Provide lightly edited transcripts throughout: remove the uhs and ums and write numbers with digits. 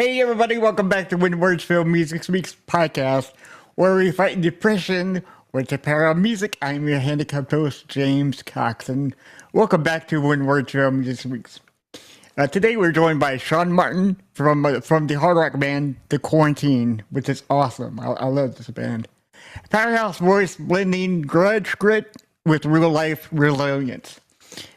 Hey everybody, welcome back to When Words Fill Music Speaks podcast, where we fight depression with the power of music. I'm your handicapped host, James Cox, and welcome back to When Words Fill Music Speaks. Today we're joined by Sean Martin from the hard rock band The Quarantine, which is awesome. I love this band. Powerhouse voice blending grudge grit with real life resilience.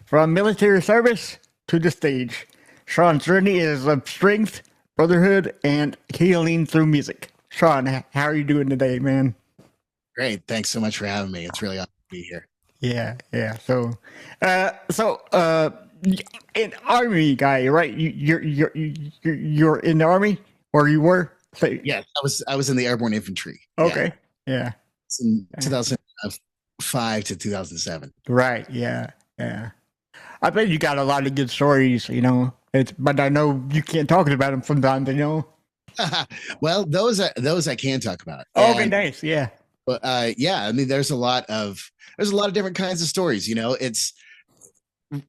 From military service to the stage, Sean's journey is of strength, brotherhood, and healing through music. Sean, how are you doing today, man? Great. Thanks so much for having me. It's really awesome to be here. Yeah. So, an army guy, right? You're in the army, or you were? So, Yes, I was in the airborne infantry. okay. Yeah. It's in 2005 to 2007. Right. Yeah. I bet you got a lot of good stories, but I know you can't talk about them sometimes. Well, those I can talk about. Okay, nice. Yeah. But yeah, I mean, there's a lot of different kinds of stories.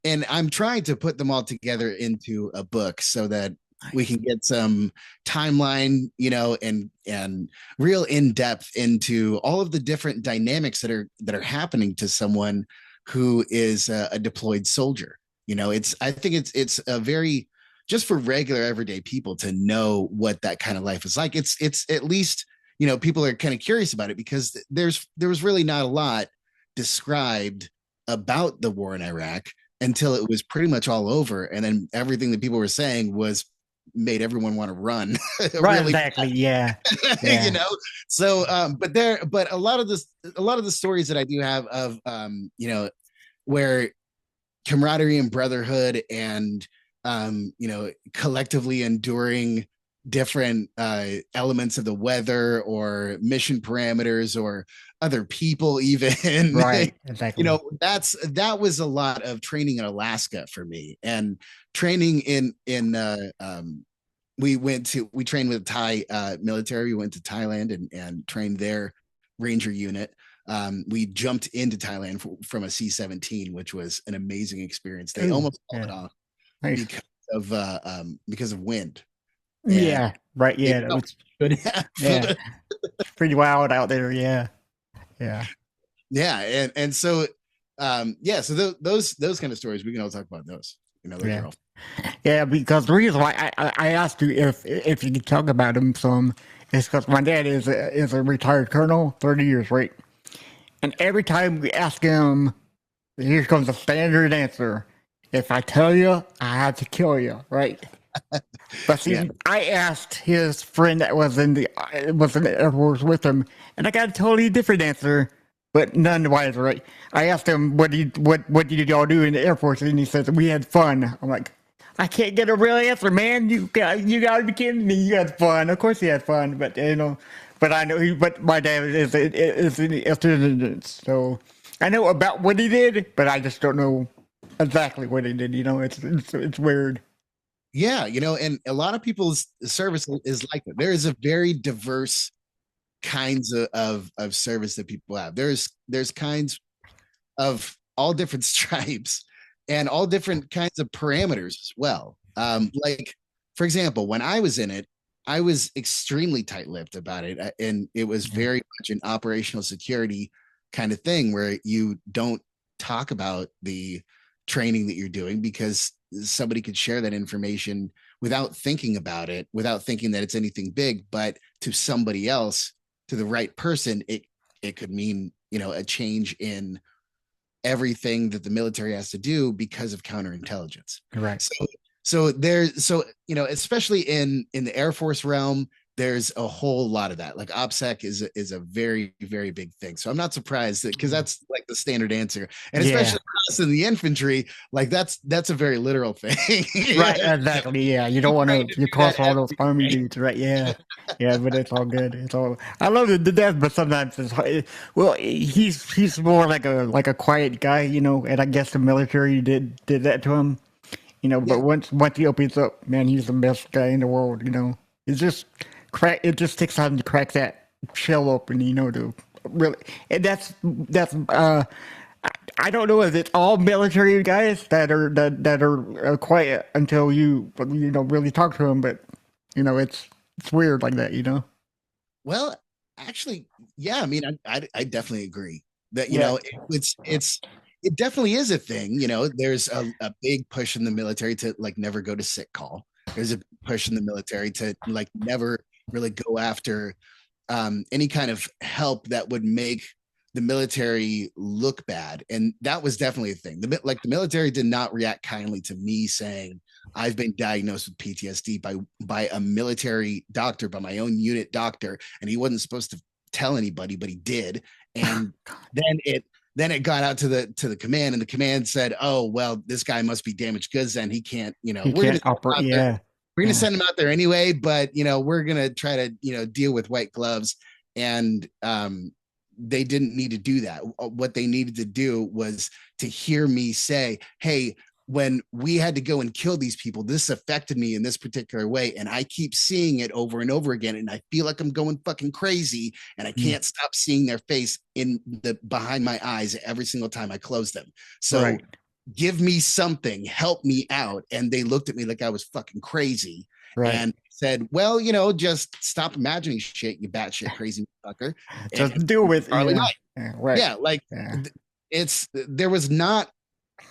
And I'm trying to put them all together into a book so that we can get some timeline, and real in depth into all of the different dynamics that are happening to someone who is a deployed soldier. I think it's a very, just for regular everyday people to know what that kind of life is like. It's at least, people are kind of curious about it because there was really not a lot described about the war in Iraq until it was pretty much all over. And then everything that people were saying made everyone want to run. Right. Really Exactly. Yeah. So, but a lot of the stories that I do have of, where camaraderie and brotherhood and, collectively enduring different elements of the weather or mission parameters or other people even. Right. Exactly. That was a lot of training in Alaska for me, and training in we trained with Thai military. We went to Thailand and trained their ranger unit. We jumped into Thailand from a C-17, which was an amazing experience. They almost called it off nice. because of wind. Yeah. Right. Yeah. That was good. Yeah. It's pretty wild out there. Yeah. And so so those kind of stories, we can all talk about those. Yeah, because the reason why I asked you if you could talk about them some is because my dad is a retired colonel, 30 years, right? And every time we ask him, here comes a standard answer: if I tell you, I have to kill you, right? But see, I asked his friend that was in the Air Force with him, and I got a totally different answer, but none the wiser, right? I asked him what did y'all do in the Air Force, and he says we had fun. I'm like, I can't get a real answer, man. You got to be kidding me. You had fun. Of course he had fun, but but I know but my dad is in the intelligence, so I know about what he did, but I just don't know exactly what he did. It's weird. Yeah, and a lot of people's service is like that. There is a very diverse kinds of service that people have. There's kinds of all different stripes and all different kinds of parameters as well. Like, for example, when I was in it, I was extremely tight-lipped about it, and it was very much an operational security kind of thing where you don't talk about the training that you're doing because somebody could share that information without thinking about it, without thinking that it's anything big, but to somebody else, to the right person, it could mean, a change in everything that the military has to do because of counterintelligence. Right. So especially in the Air Force realm, there's a whole lot of that. Like OPSEC is a very, very big thing. So I'm not surprised because that's like the standard answer. And especially for us in the infantry, like that's a very literal thing. Right, exactly. Yeah. You don't want to cross all those army dudes, right? Yeah. Yeah, but it's all good. I love it to death, but sometimes it's hard. Well, he's more like a quiet guy, and I guess the military did that to him. But once he opens up, man, he's the best guy in the world, It's just it just takes time to crack that shell open, to really, and that's I don't know if it's all military guys that are quiet until you really talk to them, but It's weird like that, Well, actually, yeah. I mean, I definitely agree that Yeah. it definitely is a thing. There's a big push in the military to like never go to sick call. There's a push in the military to like never really go after any kind of help that would make the military look bad, and that was definitely a thing. The military did not react kindly to me saying I've been diagnosed with PTSD by a military doctor, by my own unit doctor, and he wasn't supposed to tell anybody, but he did. And then it got out to the command, and the command said, "Oh well, this guy must be damaged goods, then he can't. He We're gonna can't operate. out there Yeah. we're going to Yeah. send him out there anyway, but we're going to try to deal with white gloves." And they didn't need to do that. What they needed to do was to hear me say, hey, when we had to go and kill these people, this affected me in this particular way, and I keep seeing it over and over again, and I feel like I'm going fucking crazy, and I Mm. can't stop seeing their face in the behind my eyes every single time I close them. So Right. give me something, help me out. And they looked at me like I was fucking crazy Right. and said, well, just stop imagining shit, you batshit crazy fucker. And Just deal with. Charlie Yeah. Knight. Yeah. Right. Yeah, like Yeah. there was not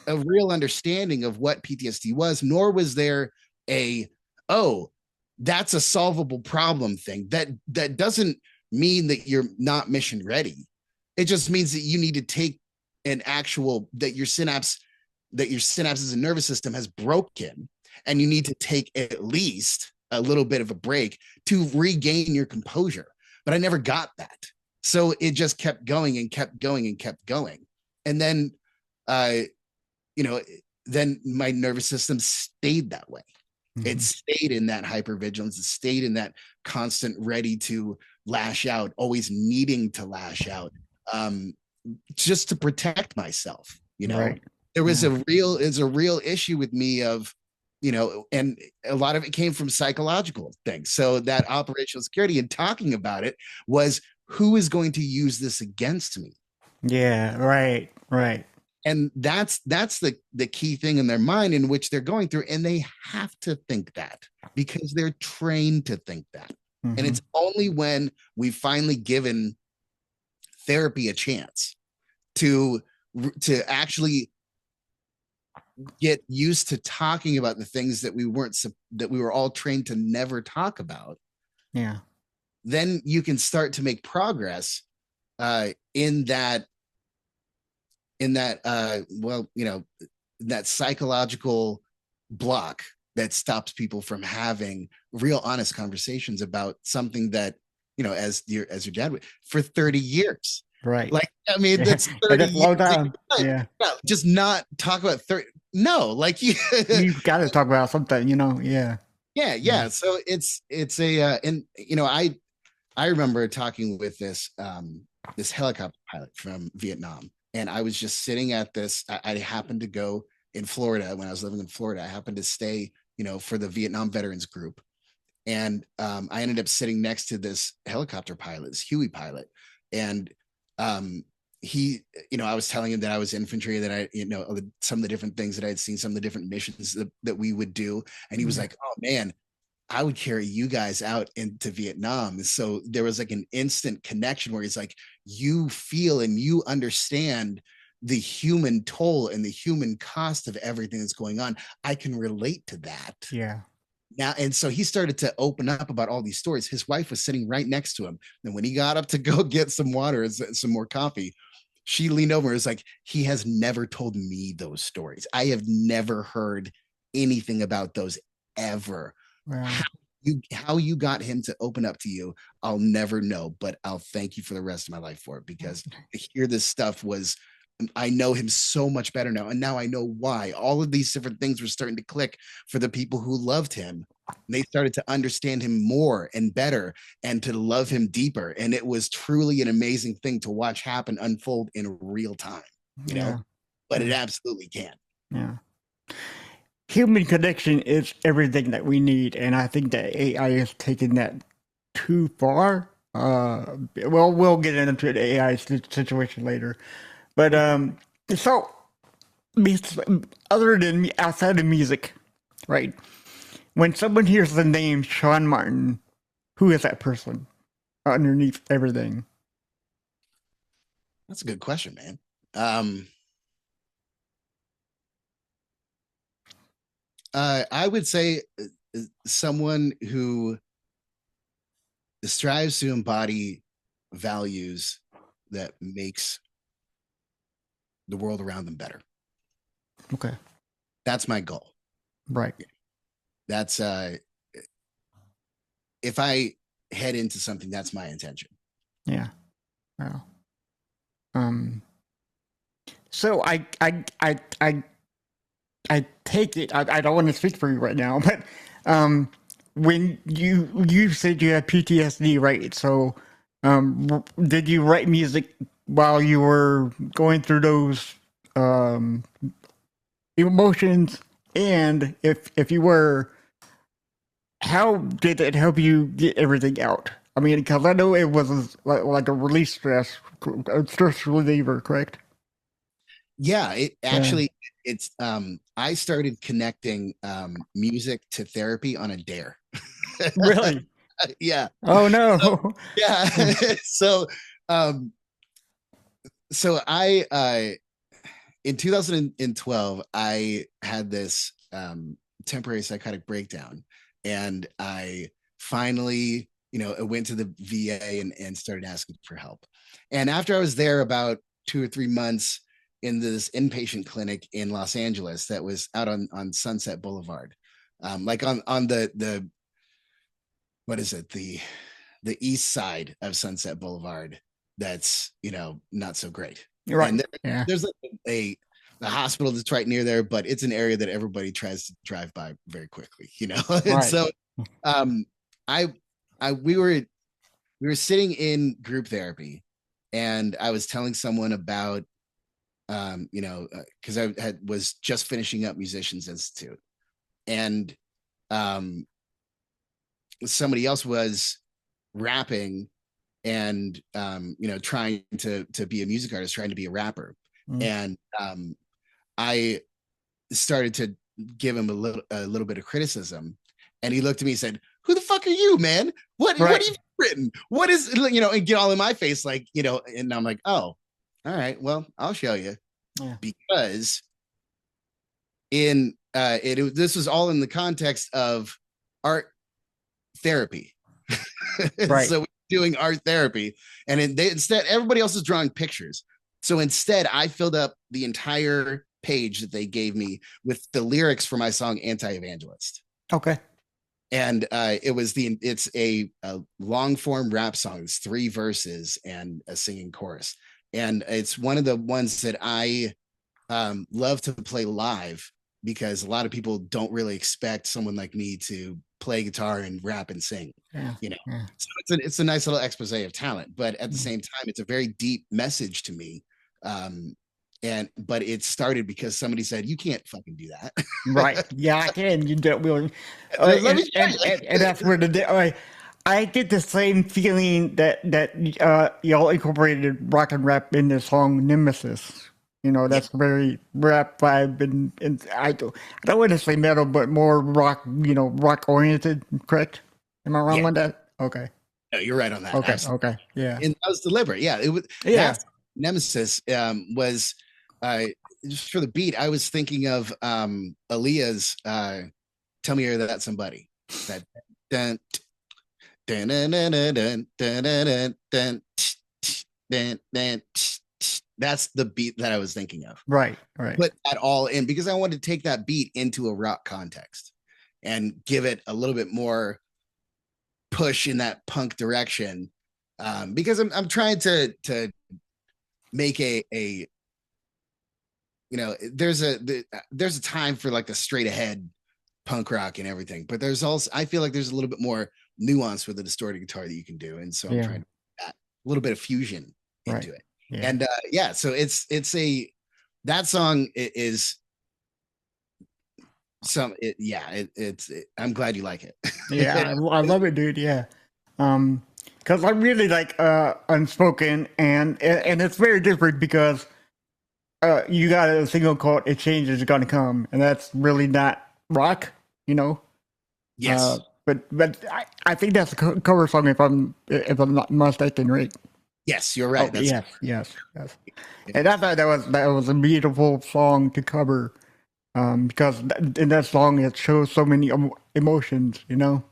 a real understanding of what PTSD was, nor was there a, oh, that's a solvable problem thing. That doesn't mean that you're not mission ready. It just means that you need to take an actual that your synapses and nervous system has broken, and you need to take at least a little bit of a break to regain your composure. But I never got that. So it just kept going and kept going and kept going. And then, uh, you know, then my nervous system stayed that way. It Mhm. stayed in that hypervigilance. It stayed in that constant ready to lash out, always needing to lash out, um, just to protect myself. Right. There was Yeah. a real issue with me of, and a lot of it came from psychological things. So that operational security and talking about it was, who is going to use this against me? Yeah. Right. Right. And that's the key thing in their mind in which they're going through, and they have to think that because they're trained to think that. And Hmm. it's only when we've finally given therapy a chance to actually get used to talking about the things that we were all trained to never talk about, Yeah. then you can start to make progress in that well, that psychological block that stops people from having real honest conversations about something that, as your dad would, for 30 years. Right. Like, I mean, Yeah. that's Yeah. 30 That's a long years. time. Yeah. No, just not talk about 30. No, like you You've got to talk about something. Yeah. yeah, Yeah. yeah. So it's a and I remember talking with this helicopter pilot from Vietnam, and I was just sitting at this. I happened to go in Florida when I was living in Florida. I happened to stay, for the Vietnam Veterans Group, and I ended up sitting next to this helicopter pilot, this Huey pilot, and um, he, I was telling him that I was infantry, that I, some of the different things that I had seen, some of the different missions that we would do, and he was Yeah. like, "Oh man, I would carry you guys out into Vietnam." So there was like an instant connection where he's like, you feel and you understand the human toll and the human cost of everything that's going on. I can relate to that Yeah. now. And so he started to open up about all these stories. His wife was sitting right next to him. And when he got up to go get some water and some more coffee, she leaned over and was like, he has never told me those stories. I have never heard anything about those ever. Wow. How you got him to open up to you, I'll never know, but I'll thank you for the rest of my life for it, because to hear this stuff was, I know him so much better now, and now I know why all of these different things were starting to click for the people who loved him. They started to understand him more and better, and to love him deeper, and it was truly an amazing thing to watch happen unfold in real time, you know Yeah. but it Yeah. absolutely can. Yeah. Human connection is everything that we need, and I think that AI is taking that too far. Well, we'll get into the AI situation later, but so other than outside of music, right? when someone hears the name Sean Martin, who is that person underneath everything? That's a good question, man. Um, I would say someone who strives to embody values that makes the world around them better. Okay. That's my goal. Right. That's if I head into something, that's my intention. Yeah. Wow. Um. So I take it. I don't want to speak for you right now, but when you said you had PTSD, right? So did you write music while you were going through those um, emotions? And if you were, how did it help you get everything out? I mean, because I know it was like a release stress, a stress reliever, correct? Yeah, it Yeah. actually it's I started connecting music to therapy on a dare. Really? Yeah. Oh So no. yeah. so um so I in 2012 I had this temporary psychotic breakdown, and I finally, I went to the VA and started asking for help. And after I was there about 2 or 3 months in this inpatient clinic in Los Angeles that was out on Sunset Boulevard, like on the what is it, the east side of Sunset Boulevard, that's not so great. Right. And Yeah. there's like a hospital that's right near there, but it's an area that everybody tries to drive by very quickly, and Right. so um I I we were sitting in group therapy, and I was telling someone about because I was just finishing up Musicians Institute, and um somebody else was rapping and trying to be a music artist, trying to be a rapper. Mm. And I started to give him a little bit of criticism, and he looked at me and said, "Who the fuck are you, man? What Right. have you written? What is and get all in my face, like, and I'm like, oh, all right, well, I'll show you. Yeah. Because in this was all in the context of art therapy. Right. So we're doing art therapy, and instead everybody else is drawing pictures. So instead, I filled up the entire page that they gave me with the lyrics for my song "Anti-Evangelist." Okay. And it's a long form rap song. It's 3 verses and a singing chorus, and it's one of the ones that I love to play live, because a lot of people don't really expect someone like me to play guitar and rap and sing. Yeah. You know, Yeah. so it's a nice little expose of talent, but at the same time, it's a very deep message to me. But it started because somebody said, "You can't fucking do that." Right. Yeah, I can. You don't really. Let me show you. And that's where I get the same feeling that y'all incorporated rock and rap in the song Nemesis. Yeah, That's very rap vibe, and I don't want to say metal, but more rock. Rock oriented. Correct? Am I wrong yeah. on that? Okay. No, you're right on that. Okay. Absolutely. Okay. Yeah. And that was deliberate. Yeah, it was Yeah. that Nemesis was uh, just for the beat. I was thinking of Aaliyah's "Tell Me You're That Somebody." That dun, dun, dun, dun, dun, dun, dun, dun, dun, dun, dun, that's the beat that I was thinking of. Right. Right. Put that all in because I wanted to take that beat into a rock context and give it a little bit more push in that punk direction, because I'm trying to make a there's a time for like the straight ahead punk rock and everything, but there's also, I feel like there's a little bit more nuance with the distorted guitar that you can do, and so I'm Yeah. trying to put that a little bit of fusion Right. into it. Yeah. And yeah, so it's a that song is I'm glad you like it. Yeah, I love it, dude. Yeah, because I really like Unspoken, and it's very different because you got a single called "A Change Is Gonna Come," and that's really not rock, you know. Yes. I think that's a cover song if I'm not mistaken, right? Yes, you're Oh right. That's yes, yes, yes. And I thought that was a beautiful song to cover, because in that song it shows so many emotions, you know.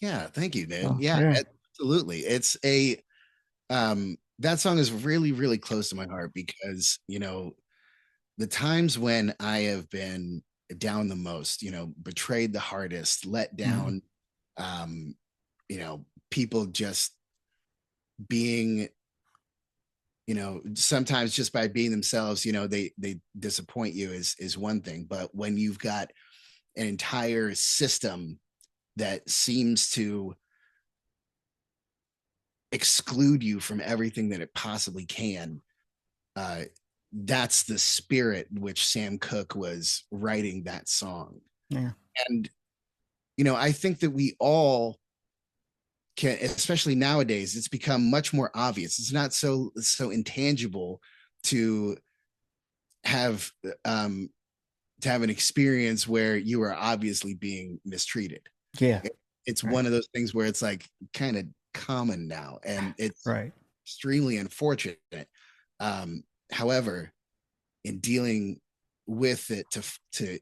yeah, thank you, dude. So Yeah, yeah. absolutely. It's a that song is really, really close to my heart because, the times when I have been down the most, betrayed the hardest, let Mhm. down, um, people just being, sometimes just by being themselves, they disappoint you is one thing. But when you've got an entire system that seems to exclude you from everything that it possibly can, uh, that's the spirit in which Sam Cooke was writing that song. Yeah. And I think that we all can, especially nowadays, it's become much more obvious. It's not so intangible to have um to have an experience where you are obviously being mistreated. Yeah. It's Right. one of those things where it's like kind of common now, and it's Right. extremely unfortunate. However, in dealing with it, to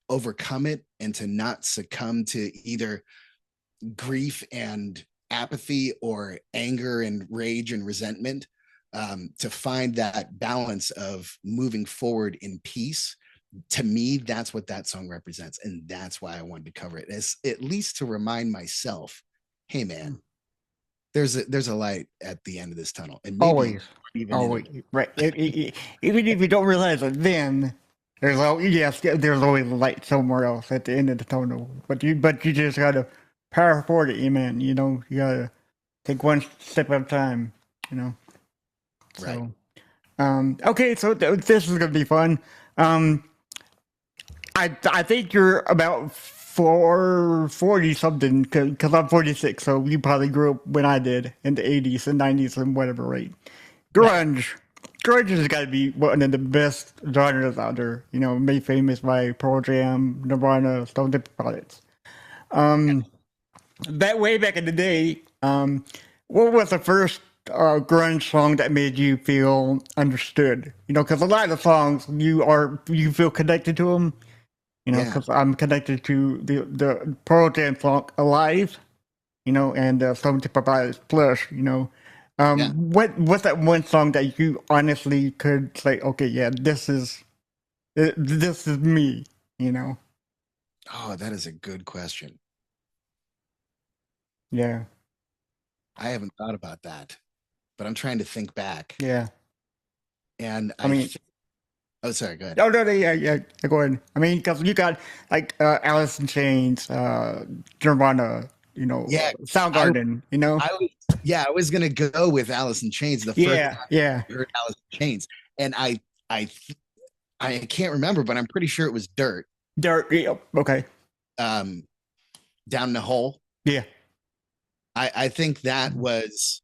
overcome it and to not succumb to either grief and apathy or anger and rage and resentment, to find that balance of moving forward in peace. To me, that's what that song represents, and that's why I wanted to cover it, as at least to remind myself, hey man, there's a light at the end of this tunnel, and maybe Always. even in it. Always. Right. Even if you don't realize it, then there's always light somewhere else at the end of the tunnel. But you just gotta power forward it, man. You know, you gotta take one step at a time. You know. Right. So, okay. So this is gonna be fun. Um, I think you're about 40 something because I'm 46. So you probably grew up when I did in the 80s and 90s and whatever, right? Right. Grunge. Grunge has got to be one of the best genres out there. You know, made famous by Pearl Jam, Nirvana, Stone Temple Pilots. That way back in the day, what was the first grunge song that made you feel understood? You know, because a lot of the songs you feel connected to them. You know, Yeah. because I'm connected to the Pearl Jam song "Alive." You know, and Stone Temple Pilots "Plush." You know, Yeah. what's that one song that you honestly could say, okay, yeah, this is me. You know, Oh, that is a good question. yeah, I haven't thought about that, but I'm trying to think back. yeah. And I mean, oh, sorry, go ahead. no, no, no, yeah, go ahead. I mean, because you got like Alice in Chains, Nirvana, you know, Yeah, I Soundgarden, you know, I was yeah, I was gonna go with Alice in Chains the first yeah, time yeah, I heard Alice in Chains, and I I can't remember, but I'm pretty sure it was Dirt. Dirt, yeah, okay, Um, Down in the hole. yeah, I think that was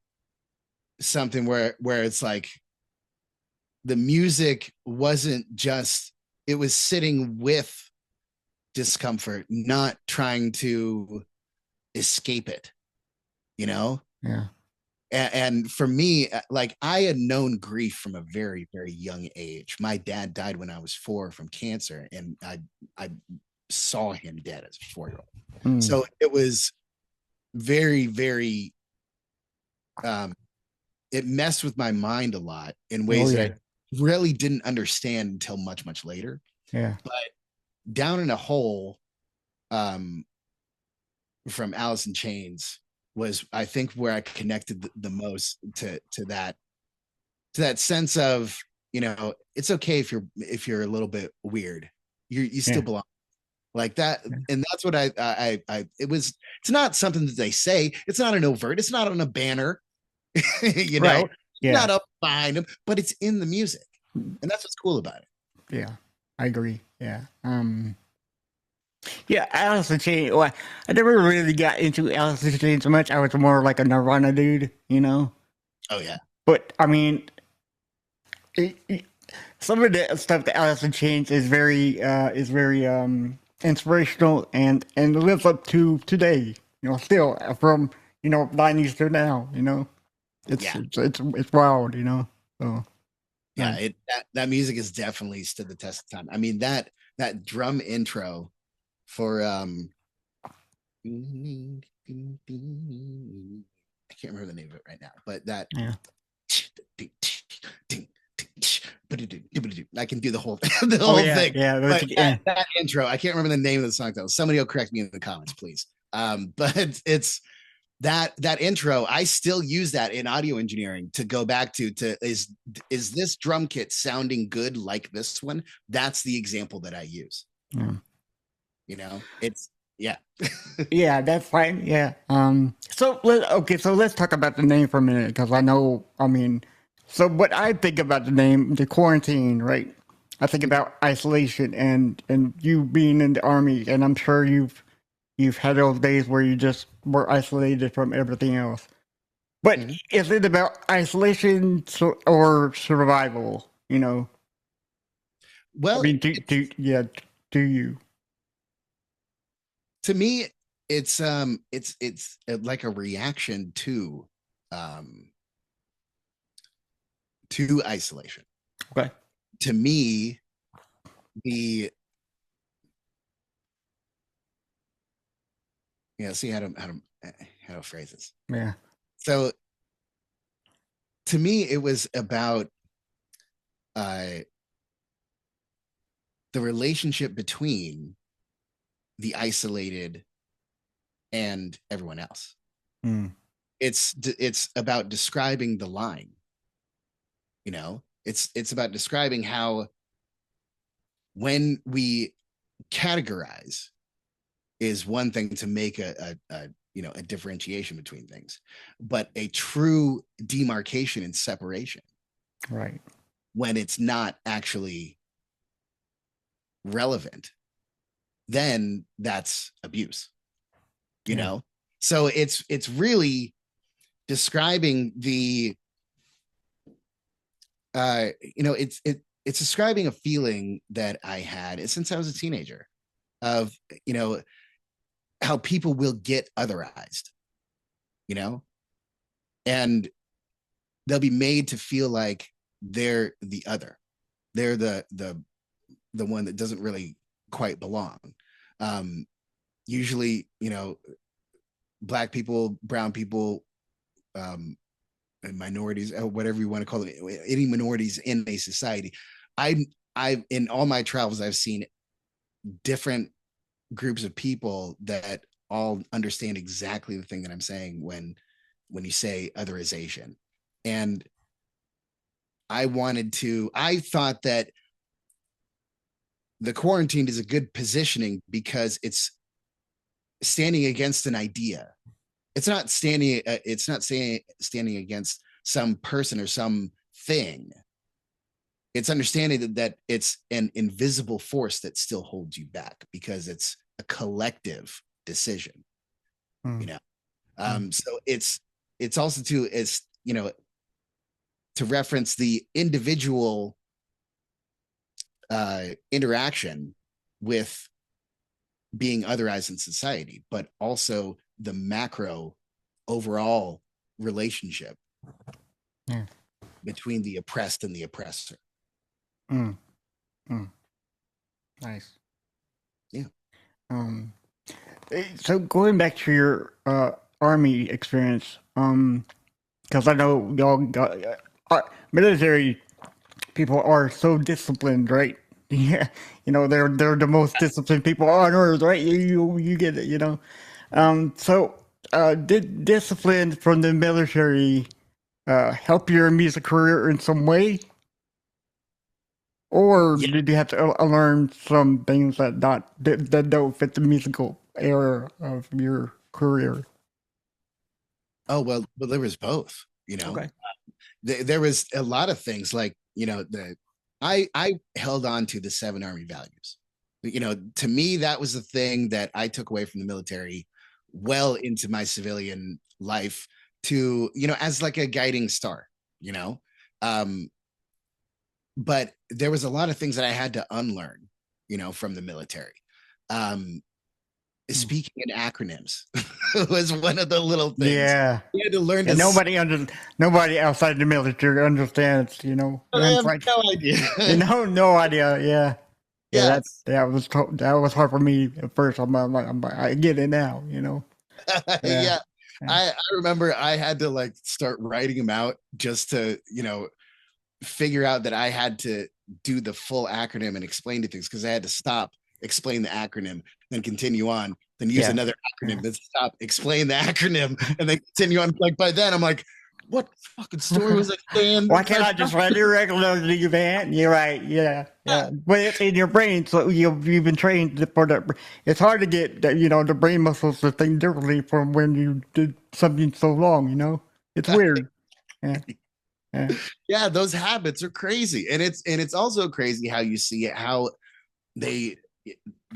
something where it's like the music wasn't just, it was sitting with discomfort, not trying to escape it, you know? yeah, And for me, like I had known grief from a very, very young age. My dad died when I was 4 from cancer, and I saw him dead as a 4-year-old. mm. So it was very, very um it messed with my mind a lot in Oh ways that I yeah, really didn't understand until much, much later. yeah, But Down in a Hole, um, from Alice in Chains, was I think where I connected the most to that sense of, it's okay if you're a little bit weird, you still yeah, belong, like that. yeah. And that's what it's not something that they say, it's not an overt, it's not on a banner. Right, It's yeah, not up behind them, but it's in the music, and that's what's cool about it. yeah. I agree. Yeah, yeah. Alice in Chains. Well, I never really got into Alice in Chains so much. I was more like a Nirvana dude, you know. Oh yeah. But I mean, some of the stuff that Alice in Chains is very inspirational and lives up to today. Still from 90s to now. It's Yeah. it's wild. So Yeah, that music has definitely stood the test of time. I mean, that drum intro for I can't remember the name of it right now, but that yeah. I can do the whole Oh thing. yeah. But Yeah. that intro, I can't remember the name of the song though. Somebody will correct me in the comments, please. But it's that intro, I still use that in audio engineering to go back to is this drum kit sounding good like this one? That's the example that I use. Yeah. It's yeah. Yeah, that's fine. Yeah. So let's talk about the name for a minute because I know. I mean, so what I think about the name, the quarantine, right? I think about isolation and you being in the army, and I'm sure you've had those days where you just were isolated from everything else. But Mhm. is it about isolation or survival? I Well, mean, yeah, do you? to me, it's like a reaction um to isolation. Okay. To me, the see how to phrase this. Yeah. So to me, it was about uh the relationship between the isolated and everyone else. Mm. It's about describing the line. It's about describing how when we categorize is one thing to make a differentiation between things, but a true demarcation and separation Right. when it's not actually relevant, then that's abuse. you Yeah. know so it's really describing the it's describing a feeling that I had since I was a teenager of how people will get otherized, you know and they'll be made to feel like they're the other, they're the one that doesn't really quite belong. Usually, black people, brown people, um and minorities, or whatever you want to call it, any minorities in a society. I in all my travels, I've seen different groups of people that all understand exactly the thing that I'm saying when you say otherization. And I thought that the quarantine is a good positioning because it's standing against an idea. It's not saying standing against some person or some thing. It's understanding that it's an invisible force that still holds you back because it's a collective decision. you Mm. know Mm. so it's also to reference the individual interaction with being otherized in society, but also the macro overall relationship Yeah. between the oppressed and the oppressor. Mm. Mm. Nice. Yeah. Um. So going back to your army experience, because I know y'all got military people are so disciplined, right? Yeah, they're the most disciplined people on earth, right? You get it. So did discipline from the military help your music career in some way, or Yeah. did you have to learn some things that don't fit the musical era of your career? Oh, well, there was both. Okay. There was a lot of things like I held on to the 7 Army values. To me, that was the thing that I took away from the military well into my civilian life, to as like a guiding star. you know um but there was a lot of things that I had to unlearn from the military. um, Mm. speaking in acronyms was one of the little things. Yeah. You had to learn And to. nobody outside the military understands, you know. I And it's have like, no idea. you know, no idea. Yeah. Yeah, Yes. that was hard for me at first. I get it now, you know. Yeah. Yeah. Yeah. I remember I had to like start writing them out just to, figure out that I had to do the full acronym and explain to things because I had to stop, explain the acronym, then continue on, then use Yeah. another Yeah. acronym, then stop, explain the acronym, and then continue on. Like by then, I'm like, what fucking story was I saying? Why can't I just write it regularly, man? You're right. Yeah, yeah. But it's in your brain, so you've been trained for that. It's hard to get the brain muscles to think differently from when you did something so long. You know, it's weird. Yeah, yeah, Yeah, those habits are crazy, and it's also crazy how you see it, how they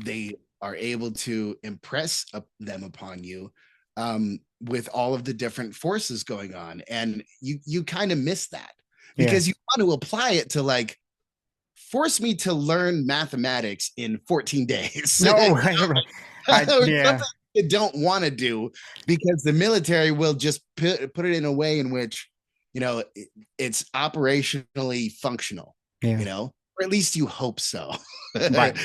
they are able to impress them upon you with all of the different forces going on, and you kind of miss that yeah. because you want to apply it to like force me to learn mathematics in 14 days No, or yeah, something you don't want to do because the military will just put it in a way in which it's operationally functional, yeah. or at least you hope so. Right.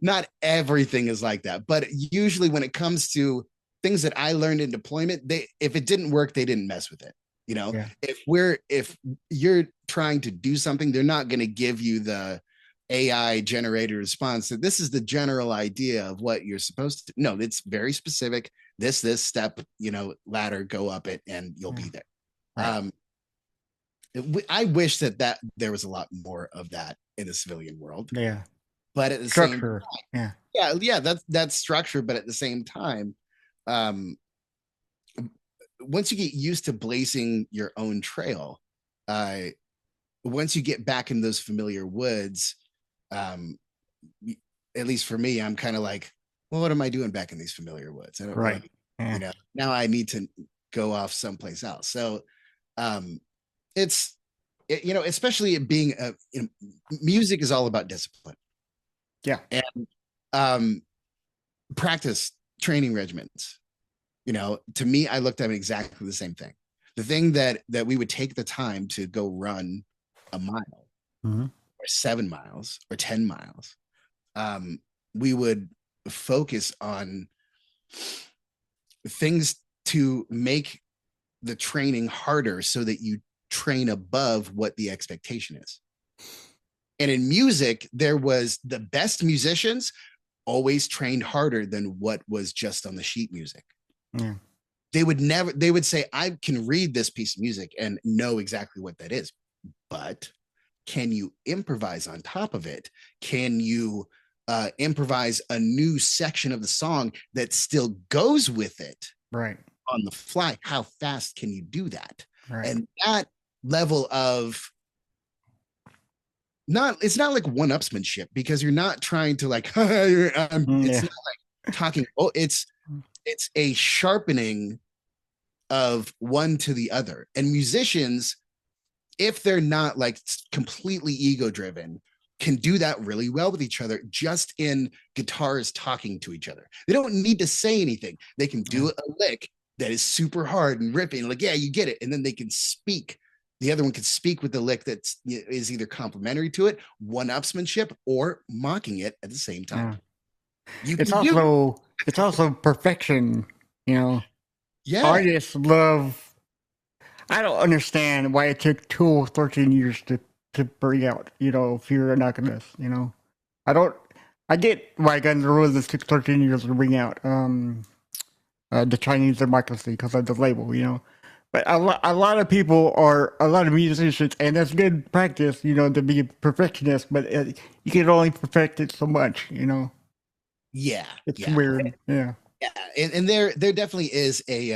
Not everything is like that, but usually when it comes to things that I learned in deployment, if it didn't work, they didn't mess with it. Yeah, If you're trying to do something, they're not going to give you the AI generated response that this is the general idea of what you're supposed to. No, it's very specific. This step, ladder, go up it, and you'll yeah. be there. Right. Um, I wish that there was a lot more of that in the civilian world, Yeah. but at the same Structure. Yeah. yeah, that's structure, but at the same time, um, once you get used to blazing your own trail, uh, once you get back in those familiar woods, um, at least for me, I'm kind of like, well, what am I doing back in these familiar woods? I don't Right. really, Yeah. now I need to go off someplace else. So, um, it's, especially it being music is all about discipline Yeah. and um, practice training regimens. To me, I looked at exactly the same thing. The thing that we would take the time to go run a mile Mm-hmm. or 7 miles or 10 miles, we would focus on things to make the training harder so that you train above what the expectation is. And in music, there was the best musicians always trained harder than what was just on the sheet music. Yeah. They would say, I can read this piece of music and know exactly what that is, but can you improvise on top of it? Can you improvise a new section of the song that still goes with it Right. on the fly? How fast can you do that? Right. And that level of it's not like one-upsmanship because you're not trying to like it's Yeah. not like talking. Oh, it's a sharpening of one to the other. And musicians, if they're not like completely ego driven, can do that really well with each other just in guitars talking to each other. They don't need to say anything. They can do a lick that is super hard and ripping, like, yeah, you get it. And then they can speak. The other one can speak with the lick that is either complementary to it, one-upsmanship, or mocking it at the same time. Yeah. You can do it. It's also perfection, you know. Yeah. Artists love. I don't understand why it took Tool 13 years to bring out, Fear and Alchemist, I don't. I get why Guns N' Roses took 13 years to bring out the Chinese Democracy because of the label, But a lot of people are a lot of musicians, and that's good practice, to be a perfectionist. But you can only perfect it so much, Yeah. It's Yeah. weird, yeah. Yeah. And there definitely is a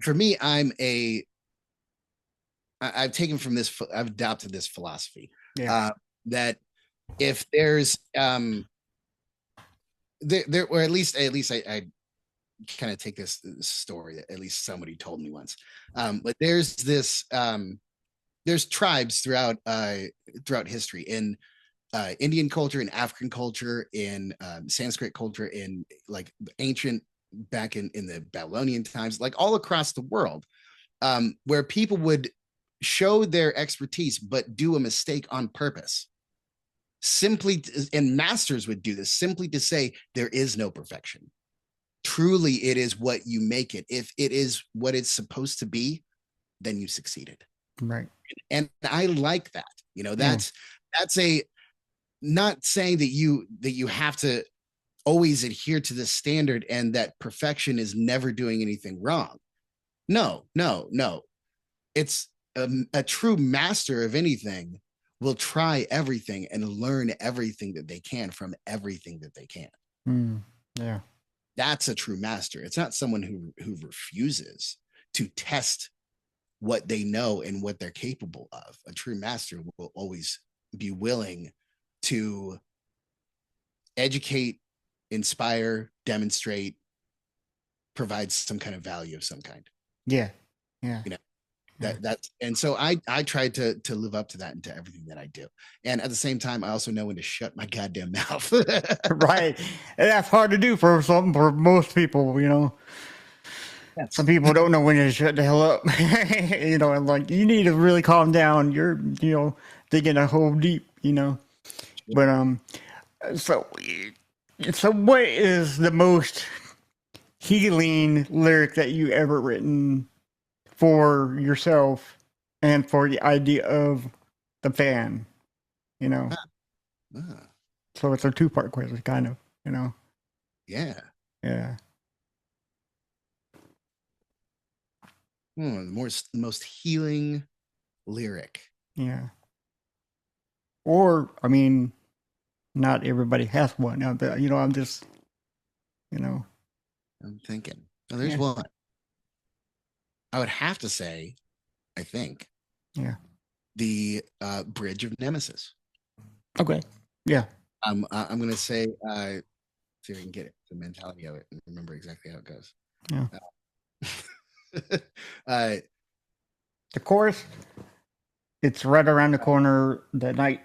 for me, I've taken from this, I've adopted this philosophy Yeah. that if there's there or at least I kind of take this story that at least somebody told me once. But there's tribes throughout history, and Indian culture, in African culture, in Sanskrit culture, in like ancient back in the Babylonian times, like all across the world, where people would show their expertise but do a mistake on purpose. Simply, and masters would do this simply to say there is no perfection. Truly, it is what you make it. If it is what it's supposed to be, then you succeeded. Right. And I like that. That's a, not saying that you have to always adhere to the standard and that perfection is never doing anything wrong. No. It's a true master of anything will try everything and learn everything that they can from everything that they can. Yeah. That's a true master. It's not someone who refuses to test what they know and what they're capable of. A true master will always be willing to educate, inspire, demonstrate, provide some kind of value of some kind. Yeah. That's and so I try to live up to that into everything that I do. And at the same time, I also know when to shut my goddamn mouth. Right. And that's hard to do for most people, Yes. Some people don't know when to shut the hell up. And like you need to really calm down. You're digging a hole deep, But so what is the most healing lyric that you ever written for yourself and for the idea of the fan, So it's a two-part question, kind of, Yeah. The most healing lyric. Yeah. Or, I mean, not everybody has one. But, I'm just, I'm thinking. Oh, there's one. I would have to say, I think. Yeah. The Bridge of Nemesis. Okay. Yeah. I'm going to say, see if I can get it, the mentality of it, and remember exactly how it goes. Yeah. The chorus, it's right around the corner, the night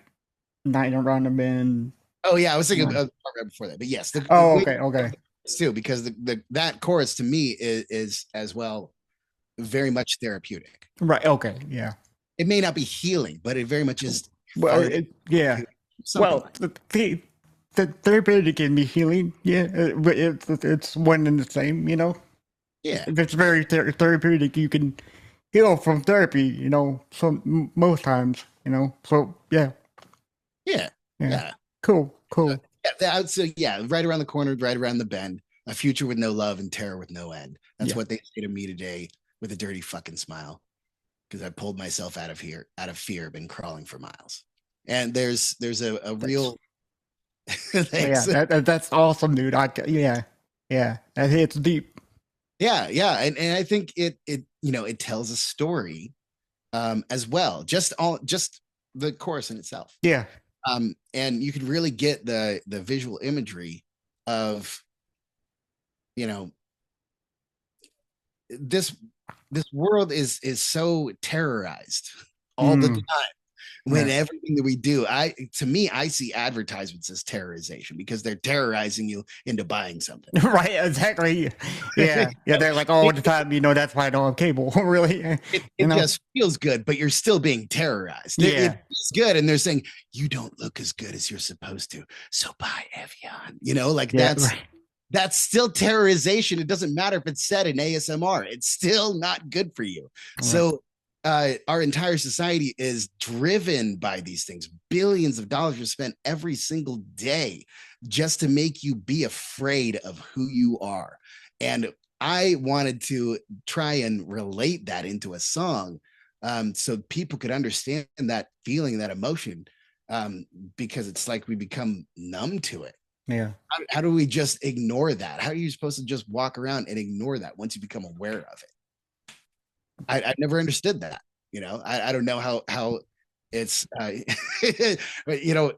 around the bend. Oh yeah, I was thinking right before that, but yes. Okay. Too, because that chorus to me is as well very much therapeutic. Right. Okay. Yeah. It may not be healing, but it very much is. Well, yeah. Well, like the therapeutic can be healing. Yeah, but it's one and the same. Yeah. If it's very therapeutic, you can heal from therapy. So most times. So yeah. Yeah. Cool. So yeah, right around the corner, right around the bend. A future with no love and terror with no end. That's what they say to me today with a dirty fucking smile. Because I pulled myself out of fear, been crawling for miles. And there's a real that's awesome, dude. Yeah. That hits deep. Yeah. And I think it tells a story as well. Just the chorus in itself. Yeah. And you can really get the visual imagery of this world is so terrorized all the time when everything that we do, I see advertisements as terrorization because they're terrorizing you into buying something. Right, exactly. Yeah. They're like all the time, that's why I don't have cable. Really. It just feels good, but you're still being terrorized. It feels good, and they're saying you don't look as good as you're supposed to, so buy Evian. That's still terrorization. It doesn't matter if it's said in ASMR. It's still not good for you. Right. So our entire society is driven by these things. Billions of dollars are spent every single day just to make you be afraid of who you are. And I wanted to try and relate that into a song so people could understand that feeling, that emotion, because it's like we become numb to it. Yeah. How do we just ignore that? How are you supposed to just walk around and ignore that once you become aware of it? I never understood that. I don't know how it's. But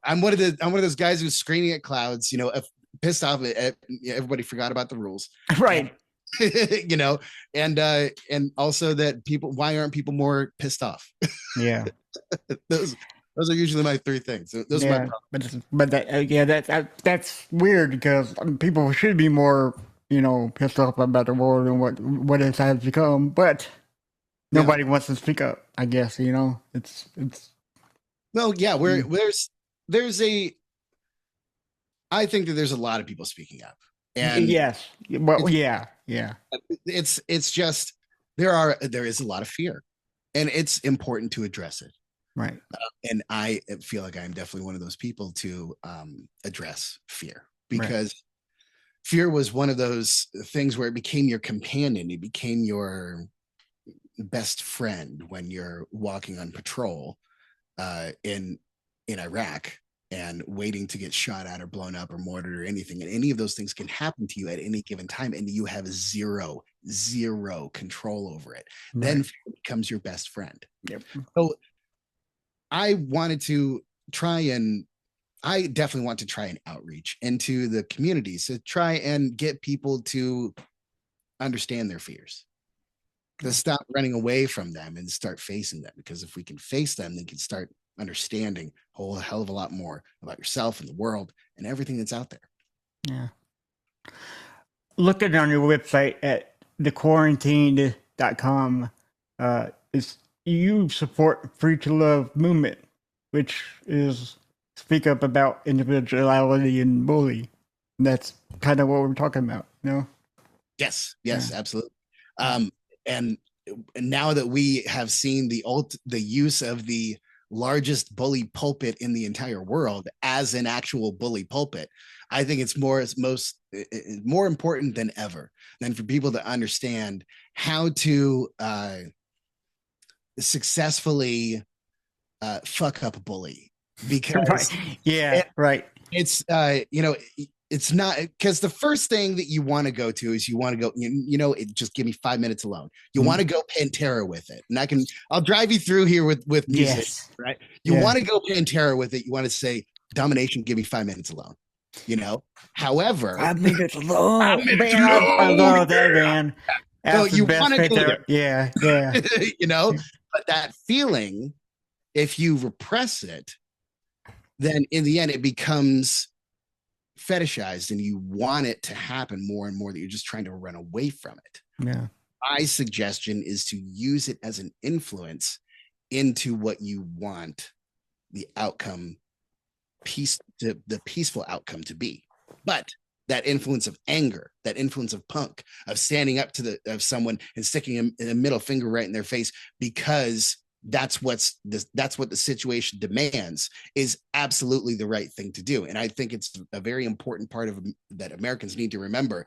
I'm one of those guys who's screaming at clouds. Pissed off at everybody forgot about the rules. Right. And also that people. Why aren't people more pissed off? Yeah. Those are usually my three things. Those are my Yeah, problems. but that yeah, that's weird because people should be more, pissed off about the world and what it has become, but Yeah. nobody wants to speak up. I guess it's Well, yeah, mm, there's a I think that there's a lot of people speaking up. And yes, well, it's yeah, it's just there is a lot of fear. And it's important to address it. right, And I feel like I'm definitely one of those people to address fear, right, because fear was one of those things where it became your companion. It became your best friend when you're walking on patrol in Iraq and waiting to get shot at or blown up or mortared or anything. And any of those things can happen to you at any given time, and you have zero control over it. Then right. fear becomes your best friend. Yep. So I wanted to try and I definitely want to try and outreach into the communities to try and get people to understand their fears, to stop running away from them and start facing them. Because if we can face them, they can start understanding a whole hell of a lot more about yourself and the world and everything that's out there. Yeah. Looking on your website at thequarantined.com, is you support Free to Love movement, which is speak up about individuality and bully. And that's kind of what we're talking about, Yes, Yeah. yes, absolutely. Um, and now that we have seen the use of the largest bully pulpit in the entire world as an actual bully pulpit, I think more important than ever than for people to understand how to successfully fuck up a bully, Right. because Yeah, it, right. it's it's not, because the first thing that you want to go to is you want to go, just give me 5 minutes alone. You want Mm. to go Pantera with it. And I'll drive you through here with music, Yes. right? You Yeah. want to go Pantera with it. You want to say, domination, give me 5 minutes alone, however, 5 minutes 5 alone. minutes Man, I alone. love that, man. So That's the you best want to picture go there. Yeah, yeah. there, but that feeling, if you repress it, then in the end, it becomes fetishized and you want it to happen more and more, that you're just trying to run away from it. Yeah. My suggestion is to use it as an influence into what you want the outcome the peaceful outcome to be. But that influence of anger, that influence of punk, of standing up to of someone and sticking a middle finger right in their face because that's what the situation demands, is absolutely the right thing to do. And I think it's a very important part of that Americans need to remember,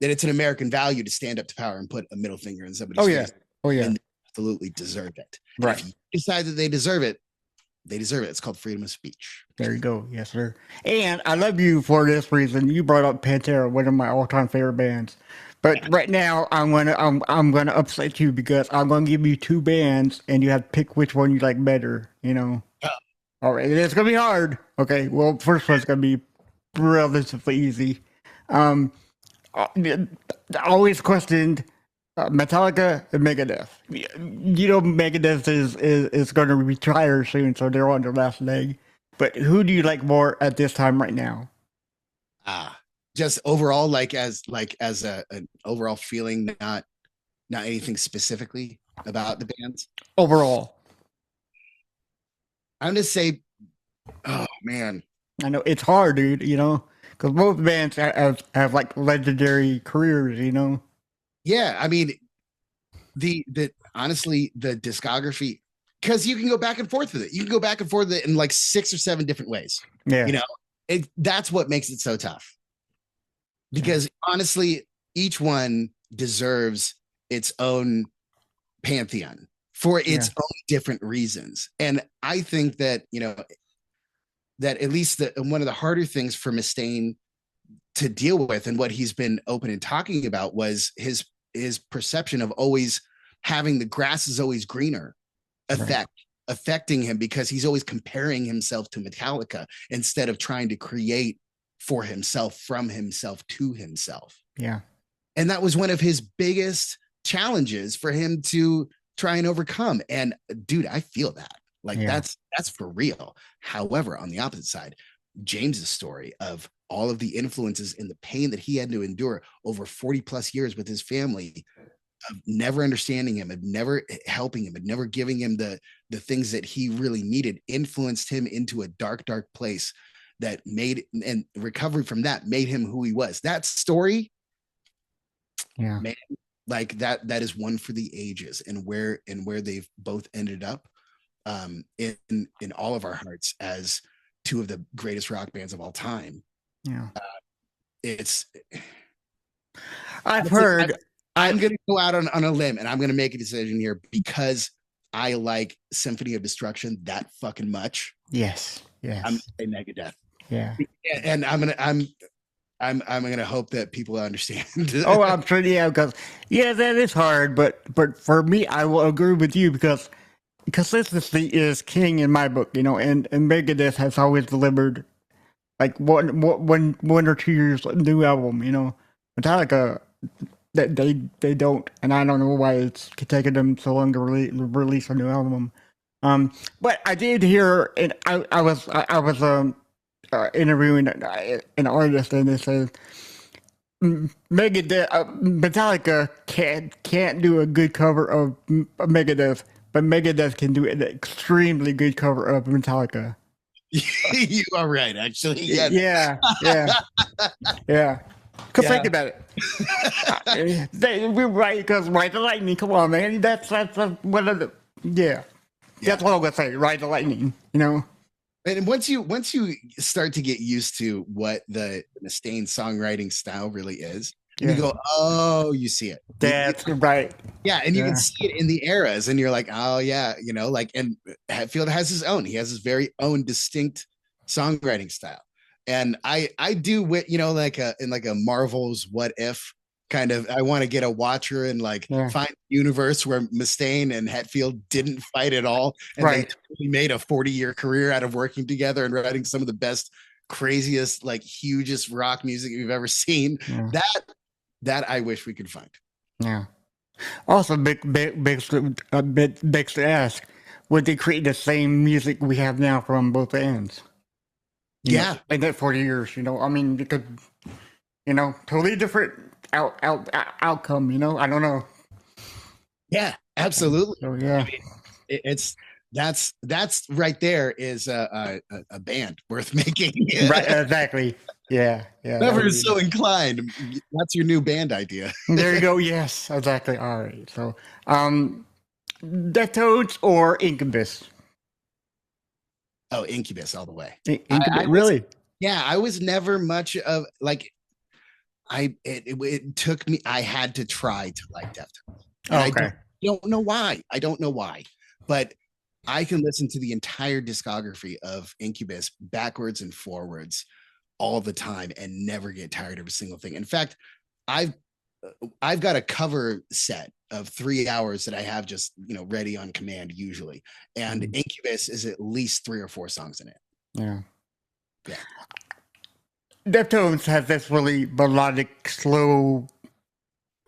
that it's an American value to stand up to power and put a middle finger in somebody's Oh yeah. face, Oh yeah. and they absolutely deserve it. And Right. if you decide that they deserve it, they deserve it. It's called freedom of speech. There you go. Yes, sir. And I love you for this reason. You brought up Pantera, one of my all-time favorite bands. But right now, I'm gonna upset you because I'm gonna give you two bands, and you have to pick which one you like better. All right, it's gonna be hard. Okay. Well, first one's gonna be relatively easy. Um, I always questioned Metallica and Megadeth. Megadeth is going to retire soon, so they're on their last leg. But who do you like more at this time right now? Just overall, like as an overall feeling, not anything specifically about the bands. Overall, I'm gonna say, oh man, I know it's hard, dude. Because both bands have like legendary careers. yeah. I mean, the honestly, the discography, because you can go back and forth with it. You can go back and forth with it in like 6 or 7 different ways. Yeah, You know, that's what makes it so tough. yeah, Because honestly, each one deserves its own pantheon for its yeah, own different reasons. And I think that, that at least one of the harder things for Mustaine to deal with, and what he's been open and talking about, was his perception of always having the grass is always greener right. affecting him, because he's always comparing himself to Metallica instead of trying to create for himself, from himself to himself. Yeah, And that was one of his biggest challenges for him to try and overcome. And dude, I feel that. Like Yeah. that's for real. However, on the opposite side, James's story of all of the influences and the pain that he had to endure over 40 plus years with his family, of never understanding him, of never helping him, of never giving him the things that he really needed, influenced him into a dark, dark place that made, and recovery from that made him who he was. That story, Yeah. man, like that is one for the ages, and where they've both ended up, in all of our hearts as two of the greatest rock bands of all time. Yeah. It's I've honestly, heard. I'm I going to go out on a limb, and I'm going to make a decision here because I like Symphony of Destruction that fucking much. Yes. I'm Yes. going to say Megadeth, Yeah. and I'm gonna hope that people understand. Oh, I'm sure. Yeah, because yeah, that is hard. But for me, I will agree with you because consistency is king in my book. You know, and Megadeth has always delivered like one or 2 years new album. You know, Metallica that they don't, and I don't know why it's taking them so long to release a new album. But I did hear, and I was interviewing an artist, and they said Megadeth, Metallica can't do a good cover of Megadeth, but Megadeth can do an extremely good cover of Metallica. You are right, actually. Yes. Yeah, yeah, yeah. Cause think Yeah. about it. We're right because Ride the Lightning. Come on, man. That's one of the yeah. Yeah. That's what I'm gonna say. Ride the Lightning. You know. And once you start to get used to what the Mustaine songwriting style really is, and you Yeah. go, oh, you see it. That's right. Yeah, and you can Yeah. see it in the eras, and you're like, oh yeah, like, and Hetfield has his own. He has his very own distinct songwriting style, and I do with like a Marvel's What If kind of. I want to get a watcher and like Yeah. find a universe where Mustaine and Hetfield didn't fight at all, and they Right. totally made a 40-year career out of working together and writing some of the best, craziest, like hugest rock music you've ever seen. Yeah. That I wish we could find. Yeah. Also, begs to ask, would they create the same music we have now from both ends? You know, Yeah, in that 40 years, you know, I mean, because, totally different outcome, I don't know. yeah, absolutely. So, yeah. It's that's right there is a band worth making. Right, exactly. Yeah, yeah. Whoever is so inclined, that's your new band idea. There you go. Yes, exactly. All right. So, Deftones or Incubus? Oh, Incubus all the way. Incubus, I was, really? yeah, I was never much of like it took me. I had to try to like Deftones, and Oh, I okay. don't know why. I don't know why, but I can listen to the entire discography of Incubus backwards and forwards all the time and never get tired of a single thing. In fact, I've I've got a cover set of 3 hours that I have just ready on command usually, and Incubus is at least 3 or 4 songs in it. Yeah. Yeah, Deftones has this really melodic, slow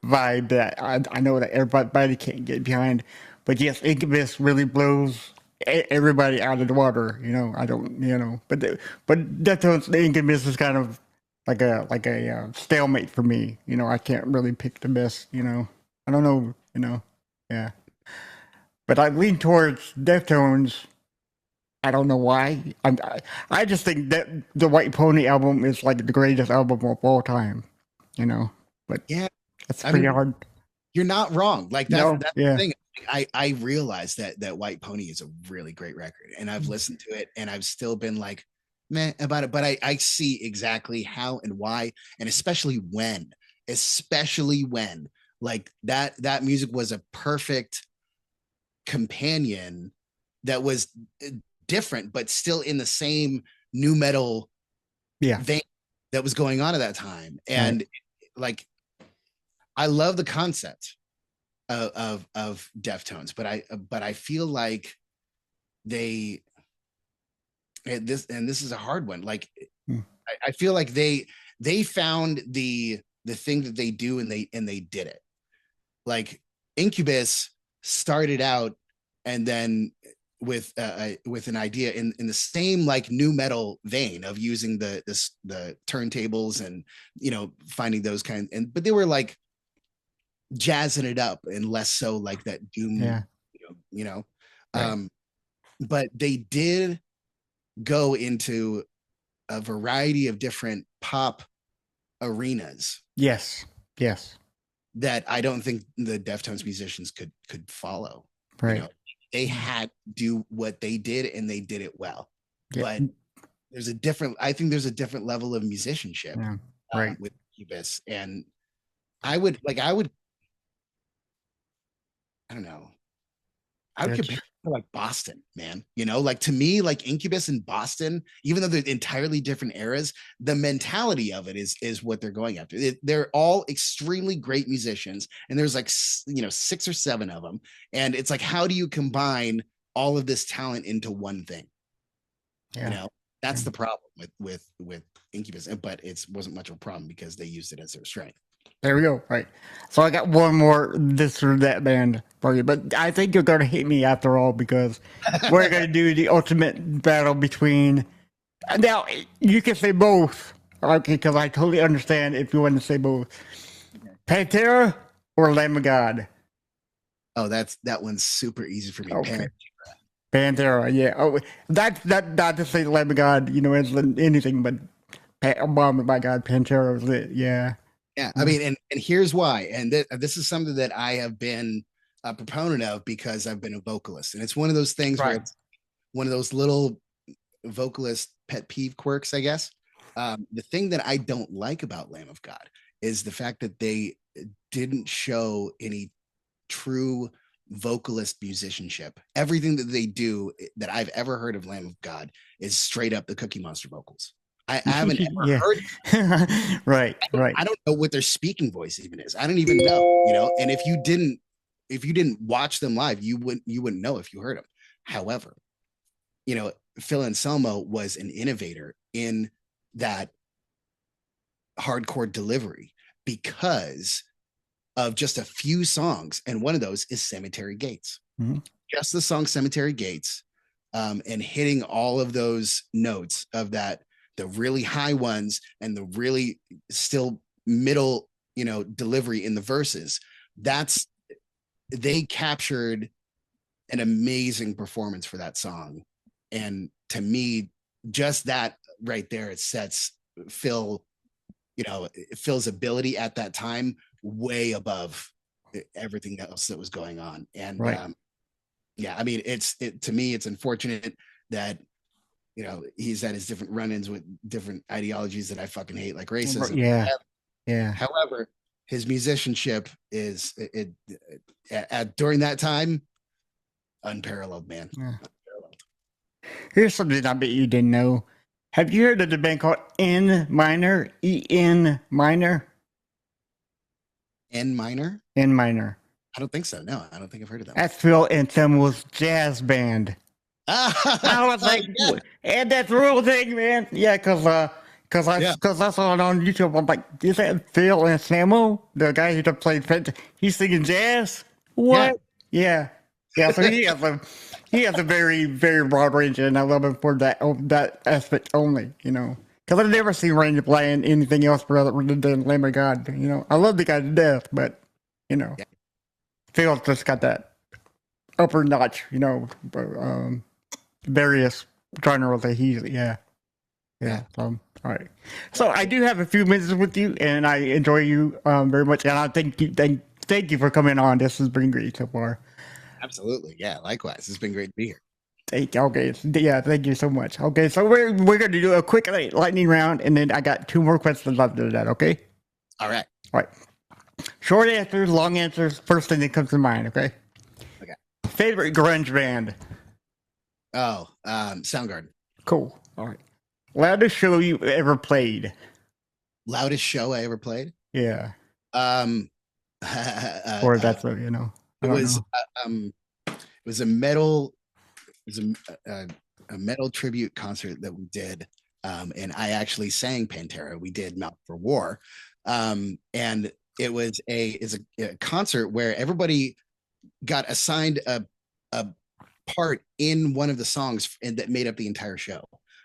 vibe that I know that everybody can't get behind. But yes, Incubus really blows everybody out of the water. I don't, but Deftones, the Incubus is kind of like a stalemate for me. I can't really pick the best. I don't know. Yeah. But I lean towards Deftones. I don't know why. I just think that the White Pony album is like the greatest album of all time. But yeah. that's I pretty mean, hard. you're not wrong. Like No, that's the yeah, thing. I realize that White Pony is a really great record, and I've listened to it, and I've still been like, meh about it. But I see exactly how and why, and especially when like that music was a perfect companion that was different, but still in the same new metal yeah, vein that was going on at that time. right, And like, I love the concept of Deftones, but I feel like they this is a hard one. Like, mm, I feel like they found the thing that they do, and they did it. Like Incubus started out, and then with an idea in the same like new metal vein of using the turntables and finding those kind, and but they were like jazzing it up and less so like that doom, Yeah. Right. um but they did go into a variety of different pop arenas Yes. Yes. that I don't think the Deftones musicians could follow. Right. They had to do what they did and they did it well. Yeah. But I think there's a different level of musicianship Yeah. Right. with Incubus. And I would I don't know. I would compare it to like Boston, man. Like to me, like Incubus and Boston, even though they're entirely different eras, the mentality of it is what they're going after. They're all extremely great musicians, and there's like 6 or 7 of them, and it's like, how do you combine all of this talent into one thing? Yeah. That's the problem with Incubus, but it wasn't much of a problem because they used it as their strength. There we go. Right. So I got one more this or that band for you, but I think you're going to hate me after all because we're going to do the ultimate battle between. Now, you can say both, okay, because I totally understand if you want to say both. Pantera or Lamb of God? Oh, that one's super easy for me. Okay. Pantera, yeah. Oh, that not to say Lamb of God, as anything, but oh my God, Pantera was it, yeah. Yeah, I mean, and here's why. And this is something that I have been a proponent of because I've been a vocalist, and it's one of those things where it's one of those little vocalist pet peeve quirks, I guess. The thing that I don't like about Lamb of God is the fact that they didn't show any true vocalist musicianship. Everything that they do that I've ever heard of Lamb of God is straight up the Cookie Monster vocals. I haven't ever heard. Right. I don't know what their speaking voice even is. I don't even know. And if you didn't watch them live, you wouldn't know if you heard them. However, Phil Anselmo was an innovator in that hardcore delivery because of just a few songs, and one of those is Cemetery Gates. Mm-hmm. Just the song Cemetery Gates, and hitting all of those notes of that, the really high ones and the really still middle, delivery in the verses. They captured an amazing performance for that song. And to me, just that right there, it sets Phil's ability at that time way above everything else that was going on. And yeah, I mean, to me, it's unfortunate that he's had his different run-ins with different ideologies that I fucking hate, like racism. Yeah. However, his musicianship is during that time unparalleled, man. Yeah. Here's something I bet you didn't know. Have you heard of the band called N minor? E-N minor? N minor? N minor. I don't think so. No, I don't think I've heard of that. That's Phil Anselmo's jazz band. I was like, and that's the real thing, man. Yeah, because I saw it on YouTube. I'm like, is that Phil Anselmo, the guy who played? He's singing jazz. What? Yeah. So he has a very, very broad range, and I love him for that aspect only. Because I've never seen Randy playing anything else rather than Lamb of God. I love the guy to death, but Phil's just got that upper notch. Various genres that yeah. All right. So I do have a few minutes with you, and I enjoy you very much, and I thank you for coming on. This has been great so far. Absolutely, yeah. Likewise, it's been great to be here. Okay, yeah, thank you so much. Okay, so we're going to do a quick lightning round, and then I got 2 more questions after that. Okay. All right. Short answers, long answers. First thing that comes to mind. Okay. Favorite grunge band? Oh, Soundgarden. Cool. All right. Loudest show you ever played? Loudest show I ever played? Yeah. Or that's it was a metal. It was a metal tribute concert that we did, and I actually sang Pantera. We did Mouth for War, and it was a concert where everybody got assigned a part in one of the songs and that made up the entire show.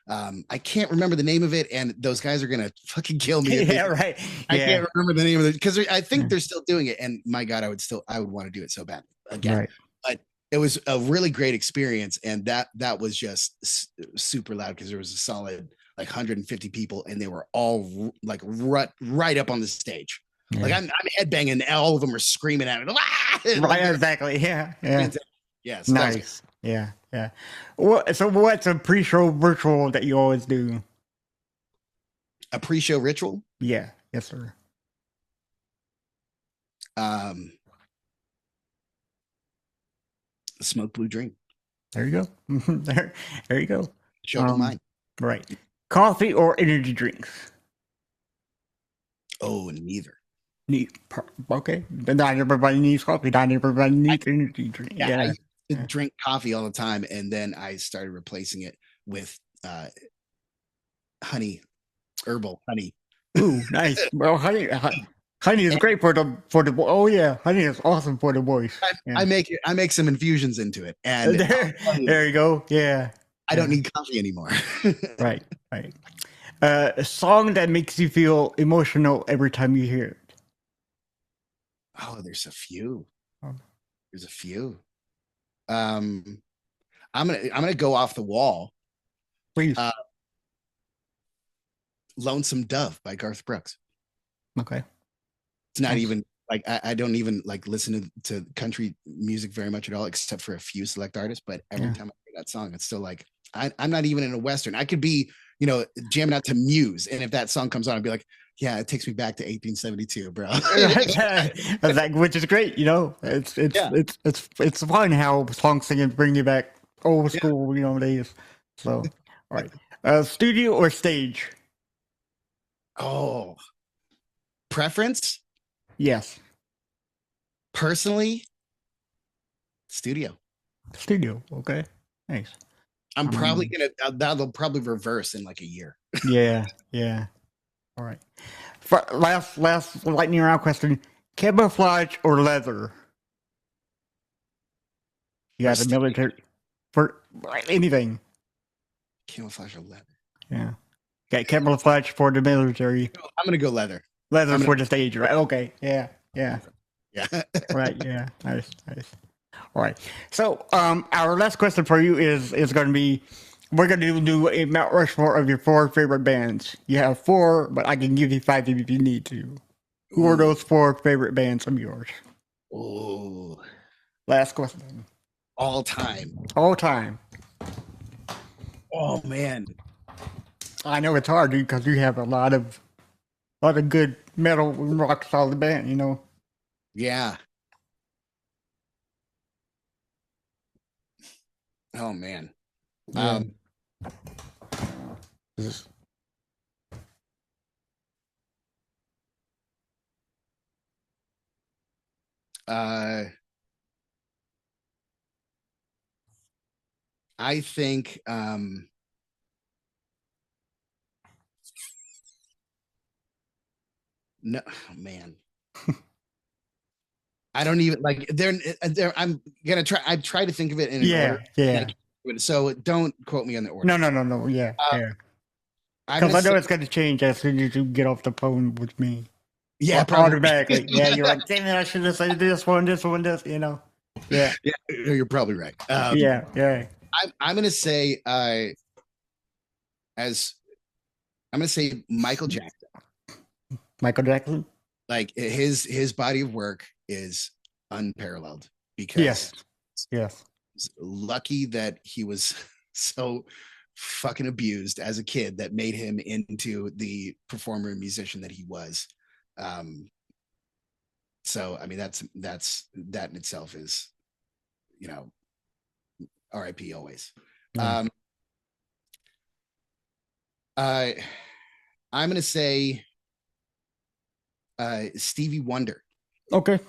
I can't remember the name of it, and those guys are gonna fucking kill me. Yeah, right. I Yeah, can't remember the name of it because I yeah, think they're still doing it. And my God, I would want to do it so bad again. right. But it was a really great experience, and that was just super loud because there was a solid like 150 people, and they were all like right up on the stage. Like Yeah. I'm headbanging, and all of them are screaming at it. Right, exactly. Yeah, yeah. Yes, that was Nice. Yeah, yeah. So what's a pre-show ritual that you always do? a pre-show ritual. Yeah. Yes, sir. Um, smoke blue dream. There you go. There you go. Show don't mind. Right. Coffee or energy drinks? Oh, neither. Okay. Not everybody needs coffee. Not everybody needs energy drink. I Yeah. used to drink coffee all the time, and then I started replacing it with honey, herbal honey. Ooh, nice. Well, honey is great for the. Oh yeah, honey is awesome for the voice. Yeah. I make some infusions into it, and there you go. Yeah. I don't need coffee anymore. Right. Right. A song that makes you feel emotional every time you hear it. Oh, there's a few. Oh. There's a few. I'm gonna go off the wall. Please. Lonesome Dove by Garth Brooks. Okay. It's not even like I don't even like listen to country music very much at all, except for a few select artists. But every time I hear that song, it's still like I'm not even in a Western. I could be, jamming out to Muse, and if that song comes on, I'd be like, yeah, it takes me back to 1872, bro. Like, which is great, it's fun how song singing bring you back old school, days. So, all right, studio or stage? Oh, preference? Yes, Personally, studio. studio. Okay, nice. I'm probably that'll probably reverse in like a year. Yeah, yeah. All right. Last lightning round question: camouflage or leather? You got the military for anything. Camouflage or leather? Yeah. Got camouflage for the military. I'm gonna go leather. Leather for the stage, right? Okay. Yeah. Yeah. Yeah. Right. Yeah. Nice. Nice. All right. So, our last question for you is going to be, we're going to do a Mount Rushmore of your 4 favorite bands. You have 4, but I can give you 5 if you need to. Who are those 4 favorite bands of yours? Oh. Last question. All time. All time. Oh man. I know it's hard, dude, because you have a lot of good metal rock solid band, Yeah. Oh man. Yeah. I think no, man. I don't even like they're I'm gonna try. I try to think of it in an order. Yeah. So don't quote me on the order. No. Yeah. Yeah. I'm Because gonna I know say, it's going to change as soon as you get off the phone with me. yeah, probably. Automatically. Yeah, you're like, damn it, I should have said this one, Yeah. Yeah, you're probably right. Yeah. I'm gonna say as I'm gonna say Michael Jackson. Michael Jackson? Like his body of work is unparalleled because Yes. lucky that he was so fucking abused as a kid that made him into the performer and musician that he was. So I mean that in itself is, RIP always. Yeah. I'm gonna say Stevie Wonder. Okay.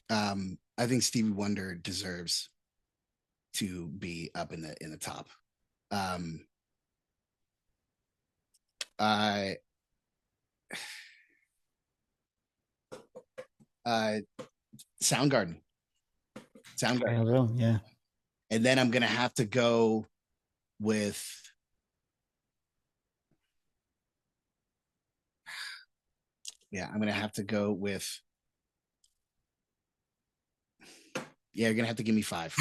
I think Stevie Wonder deserves to be up in the top. I Soundgarden. Yeah. And then I'm gonna have to go with I'm gonna have to go with you're gonna have to give me 5.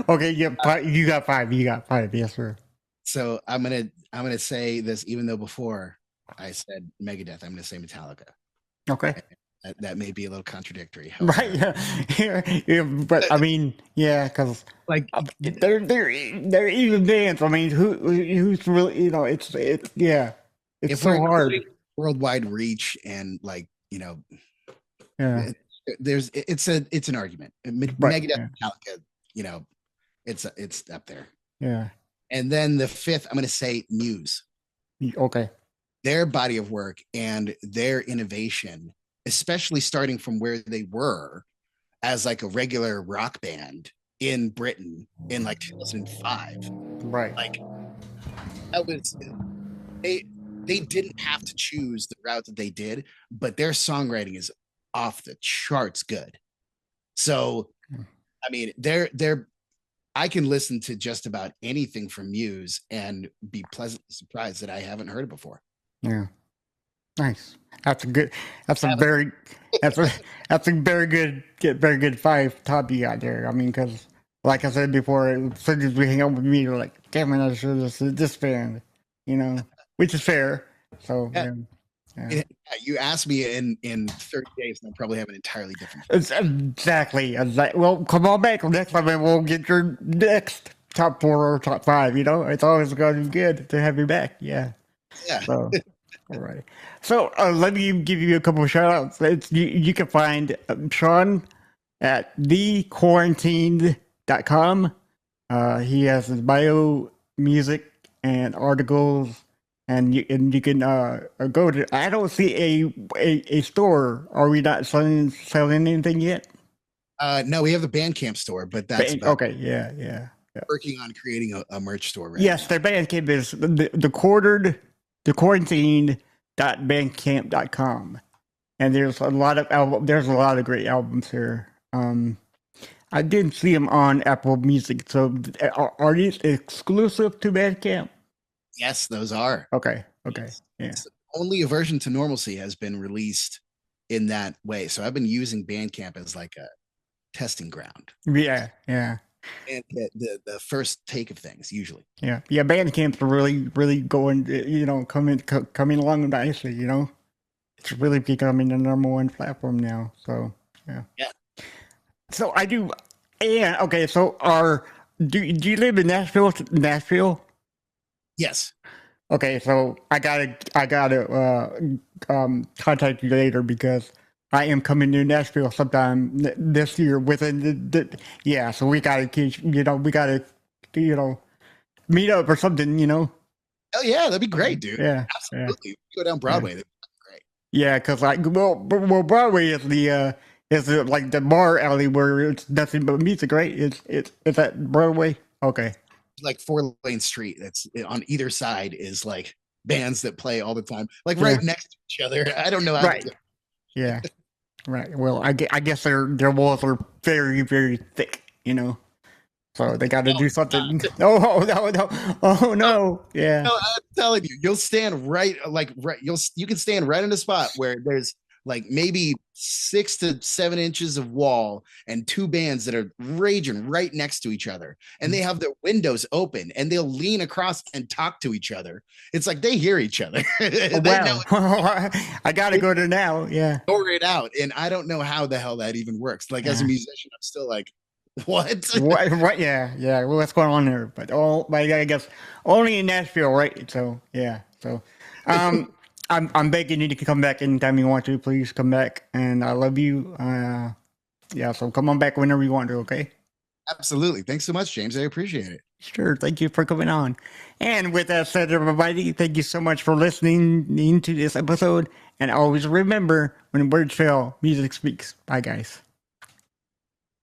Okay, yeah, you got 5. You got 5. Yes, sir. So I'm gonna say this, even though before I said Megadeth, I'm gonna say Metallica. Okay. That may be a little contradictory. Right. However, Yeah, but I mean, yeah, because like they're even bands. I mean, who's really, yeah, it's if we're so hard. including worldwide reach and like, Yeah. it's an argument. Right. Megadeth, Yeah. Metallica, it's up there. Yeah. And then the 5th, I'm going to say Muse. Okay. Their body of work and their innovation, especially starting from where they were as like a regular rock band in Britain in like 2005. Right. Like that was they didn't have to choose the route that they did, but their songwriting is off the charts good. So, I mean, they're I can listen to just about anything from Muse and be pleasantly surprised that I haven't heard it before. Yeah. Nice. That's a good. That's a very. That's a. That's a very good 5 top you got there. I mean, because like I said before, as soon as we hang out with me, you're like, damn it, I should have listened to this band, which is fair. So Yeah. yeah. You asked me in 30 days, and I'll probably have an entirely different. It's exactly. Well, come on back next time, and we'll get your next top 4 or top 5. It's always going to be good to have you back. Yeah. Yeah. So, all right. So let me give you a couple of shout outs. You can find Sean at thequarantined.com. He has his bio, music, and articles. And you can go to. I don't see a store. Are we not selling anything yet? No, we have the Bandcamp store, but that's Okay. Yeah. Working on creating a merch store right Yes, now. their Bandcamp is the quarantined.bandcamp.com, and there's a lot of great albums here. I didn't see them on Apple Music. So are these exclusive to Bandcamp? Yes, those are. Okay. Yeah. Only a version to normalcy has been released in that way. So I've been using Bandcamp as like a testing ground. Yeah. And the first take of things usually. Yeah. Bandcamp's really going, coming along nicely. It's really becoming the number 1 platform now. So yeah. So I do, and okay. So do you live in Nashville? Yes. Okay, so I gotta contact you later because I am coming to Nashville sometime this year. So we gotta meet up or something. Oh yeah, that'd be great, dude. Yeah, absolutely. Yeah. Go down Broadway. Yeah. That'd be great. Yeah, because Broadway is like the bar alley where it's nothing but music, right? It's at Broadway. Okay. Like 4-lane street that's on either side is like bands that play all the time, like right next to each other. I don't know how right. Yeah. Right. Well, I guess their walls are very, very thick, so they got to do something. No. Oh no. Yeah. No, I'm telling you, you'll stand you can stand right in a spot where there's like maybe 6 to 7 inches of wall and 2 bands that are raging right next to each other, and they have their windows open and they'll lean across and talk to each other. It's like they hear each other. Oh, wow. I gotta go to now. Yeah. Figure it out, and I don't know how the hell that even works. Like as a musician, I'm still like, what? What? Yeah. Well, what's going on there? But I guess only in Nashville, right? So yeah. So, I'm begging you to come back anytime you want to. Please come back, and I love you. So come on back whenever you want to. Okay. Absolutely. Thanks so much, James. I appreciate it. Sure. Thank you for coming on. And with that said, everybody, thank you so much for listening to this episode. And always remember, when words fail, music speaks. Bye, guys.